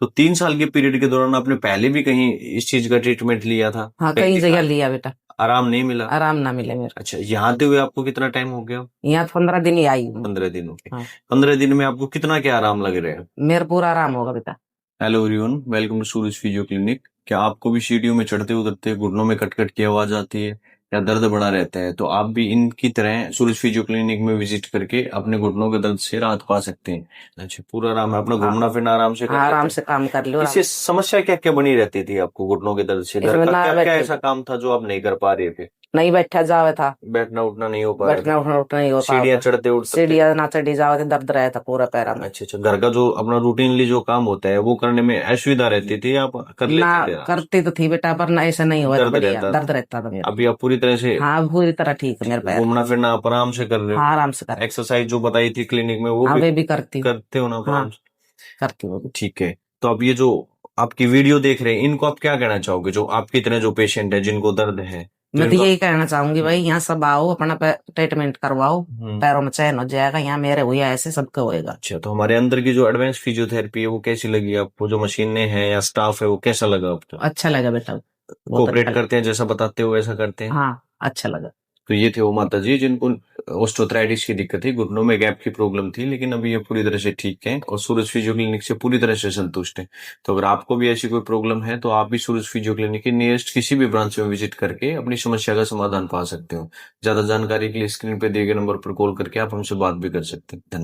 तो 3 साल के पीरियड के दौरान आपने पहले भी कहीं इस चीज का ट्रीटमेंट लिया था? हाँ, कहीं कई जगह दिखाया? लिया बेटा, आराम नहीं मिला? आराम ना मिले मेरे। अच्छा, यहाँ आते हुए आपको कितना टाइम हो गया? यहाँ 15 दिन ही आई हूँ। 15 दिन हो गए। हाँ, 15 दिन में आपको कितना क्या आराम लग रहा है? मेरा पूरा आराम होगा बेटा। Hello everyone, welcome to Suraj physio clinic. क्या आपको भी सीढ़ियों में चढ़ते उतरते घुटनों में कट कट की आवाज आती है या दर्द बना रहता है? तो आप भी इनकी तरह सूरज फिजियो क्लिनिक में विजिट करके अपने घुटनों के दर्द से राहत पा सकते हैं। अच्छा, पूरा आराम है, अपना हाँ, घूमना फिरना आराम से कर हाँ, लेते आराम हैं? से काम कर लो। इससे समस्या क्या क्या बनी रहती थी आपको घुटनों के दर्द से? घर इसमें का ना क्या क्या बैठे, ऐसा काम था जो आप नहीं कर पा रहे थे? नहीं बैठा जावे था, बैठना उठना नहीं हो पा रहा बैठना था? उठना उठना नहीं होता सीढ़ियां होता। चढ़ते उठ सकते? सीढ़ियाँ ना चढ़ी जावे तो दर्द रहता पूरा पैरा में। अच्छा अच्छा, घर का जो अपना रूटीनली जो काम होता है वो करने में असुविधा रहती थी या आप कर ना लेते थे आराम से? करती तो थी बेटा, पर ना ऐसा नहीं हुआ था, दर्द बढ़िया रहता था? दर्द रहता था मेरा। अभी आप पूरी तरह से हाँ, पूरी तरह ठीक है मेरे ठीक है, पैर। घूमना फिरना आप आराम से कर रहे हो? हाँ, आराम से कर। एक्सरसाइज जो बताई थी क्लिनिक में वो हाँ, भी वे भी करती हूँ। करते हो ना आप हाँ, आराम से? करती हूँ वो भी। ठीक है। तो अब ये जो आपकी वीडियो देख रहे हैं इनको आप क्या कहना चाहोगे, जो आपकी तरह जो पेशेंट है जिनको दर्द है, तो मैं तो इनको यही कहना चाहूंगी भाई, यहाँ सब आओ, अपना ट्रीटमेंट करवाओ, हम्म। पैरों में चैन हो जाएगा। यहाँ मेरे हुआ ऐसे सबका होएगा। अच्छा, तो हमारे अंदर की जो एडवांस फिजियोथेरेपी है वो कैसी लगी आपको? जो मशीनें हैं या स्टाफ है वो कैसा लगा आपको? अच्छा लगा बेटा, बहुत अच्छा कोऑपरेट लगा। करते हैं, जैसा बताते हो वैसा करते हैं? हाँ, अच्छा लगा। तो ये थे वो माता जी जिनको ऑस्टियोआर्थराइटिस की दिक्कत थी, घुटनों में गैप की प्रॉब्लम थी, लेकिन अभी ये पूरी तरह से ठीक है और सूरज फिजियो क्लिनिक से पूरी तरह से संतुष्ट है। तो अगर आपको भी ऐसी कोई प्रॉब्लम है तो आप भी सूरज फिजियो क्लिनिक के नियरेस्ट किसी भी ब्रांच में विजिट करके अपनी समस्या का समाधान पा सकते हो। ज्यादा जानकारी के लिए स्क्रीन पे दिए गए नंबर पर कॉल करके आप हमसे बात भी कर सकते हैं। धन्यवाद।